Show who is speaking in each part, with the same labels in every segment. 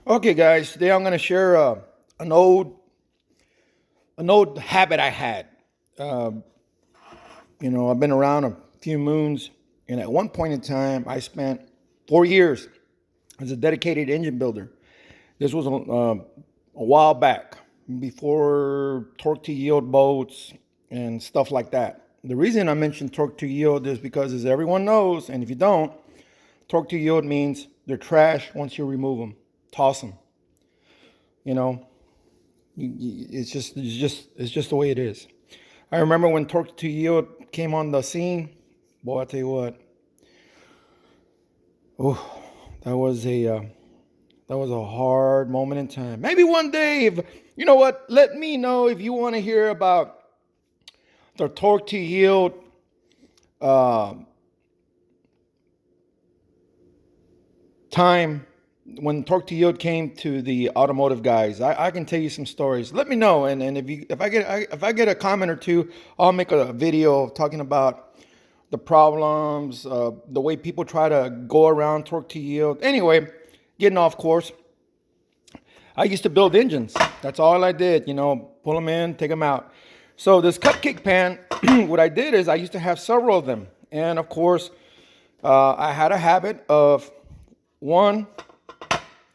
Speaker 1: Okay, guys. Today I'm going to share an old habit I had. Um, I've been around a few moons, and at one point in time, I spent 4 years as a dedicated engine builder. This was a while back, before torque to yield boats and stuff like that. The reason I mentioned torque to yield is because, as everyone knows, and if you don't, torque to yield means they're trash once you remove them, toss them. You know, it's just the way it is. I remember when torque to yield came on the scene. Boy, I tell you what, oh, that was a hard moment in time. Maybe one day, if you know what, let me know if you want to hear about the torque to yield uh, time when torque to yield came to the automotive guys. I can tell you some stories. Let me know, and if I get a comment or two, I'll make a video talking about the problems, the way people try to go around torque to yield. Anyway, getting off course. I used to build engines. That's all I did. Pull them in, take them out. So this cupcake pan, what I did is I used to have several of them, and of course, I had a habit of one.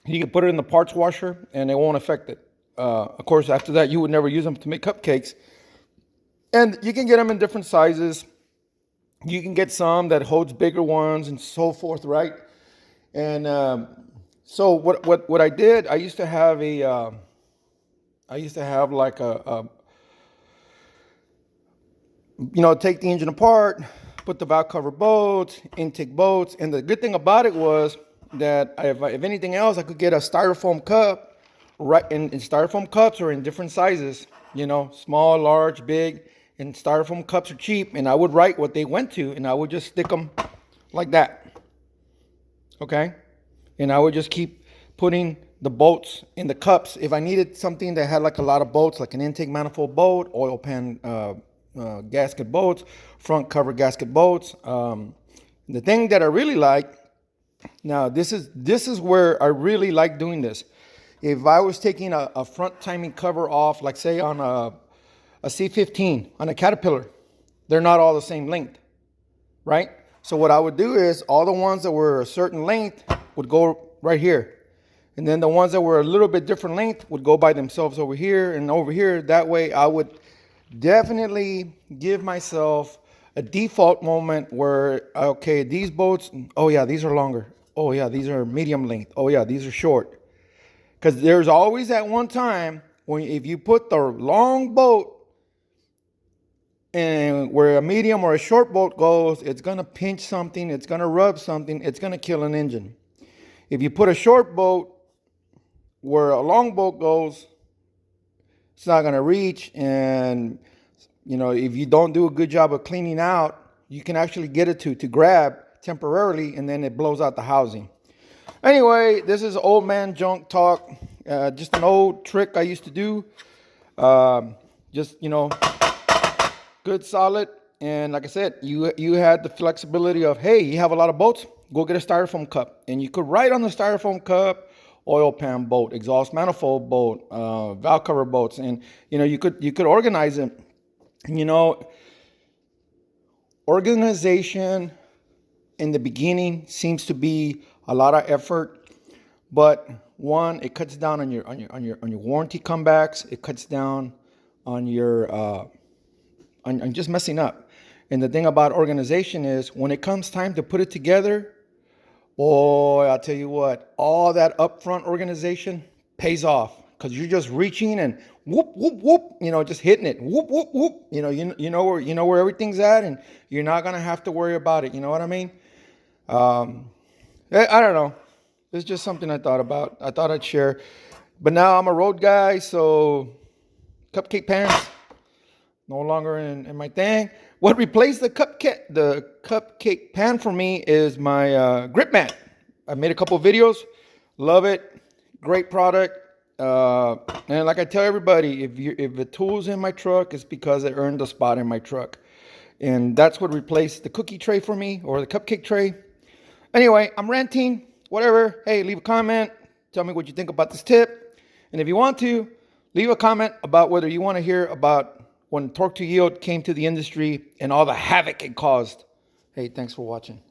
Speaker 1: You can put it in the parts washer and it won't affect it. Of course, after that, you would never use them to make cupcakes. And you can get them in different sizes. You can get some that holds bigger ones and so forth, right? And so what I did, I used to have like take the engine apart, put the valve cover bolts, intake bolts, and the good thing about it was that if anything else, I could get a styrofoam cup, right? And styrofoam cups are in different sizes, small, large, big, and styrofoam cups are cheap. And I would write what they went to, and I would just stick them like that, okay? And I would just keep putting the bolts in the cups. If I needed something that had like a lot of bolts, like an intake manifold bolt, oil pan gasket bolts, front cover gasket bolts. The thing that I really like. Now, this is where I really like doing this. If I was taking a front timing cover off, like say on a C15, on a Caterpillar, they're not all the same length, right? So what I would do is all the ones that were a certain length would go right here. And then the ones that were a little bit different length would go by themselves over here and over here. That way I would definitely give myself a default moment where, okay, these bolts, oh yeah, these are longer. Oh yeah, these are medium length. Oh yeah, these are short. Because there's always that one time when if you put the long bolt and where a medium or a short bolt goes, it's going to pinch something, it's going to rub something, it's going to kill an engine. If you put a short bolt where a long bolt goes, it's not going to reach, and if you don't do a good job of cleaning out, you can actually get it to grab temporarily, and then it blows out the housing. Anyway, this is old man junk talk. Just an old trick I used to do. Good, solid. And like I said, you had the flexibility of, hey, you have a lot of bolts, go get a styrofoam cup. And you could write on the styrofoam cup, oil pan bolt, exhaust manifold bolt, valve cover bolts. And, you could organize it. Organization in the beginning seems to be a lot of effort, but one, it cuts down on your warranty comebacks. It cuts down on your on just messing up. And the thing about organization is when it comes time to put it together, boy, I'll tell you what, all that upfront organization pays off because you're just reaching and whoop, whoop, whoop, just hitting it, whoop, whoop, whoop, you know where everything's at, and you're not going to have to worry about it. You know what I mean? I don't know. It's just something I thought about. I thought I'd share. But now I'm a road guy, so cupcake pans no longer in my thing. What replaced the cupcake pan for me is my grip mat. I made a couple of videos. Love it. Great product. And like I tell everybody, if the tool's in my truck, it's because it earned a spot in my truck. And that's what replaced the cookie tray for me, or the cupcake tray. Anyway, I'm ranting. Whatever. Hey, leave a comment. Tell me what you think about this tip. And if you want to, leave a comment about whether you want to hear about when torque to yield came to the industry and all the havoc it caused. Hey, thanks for watching.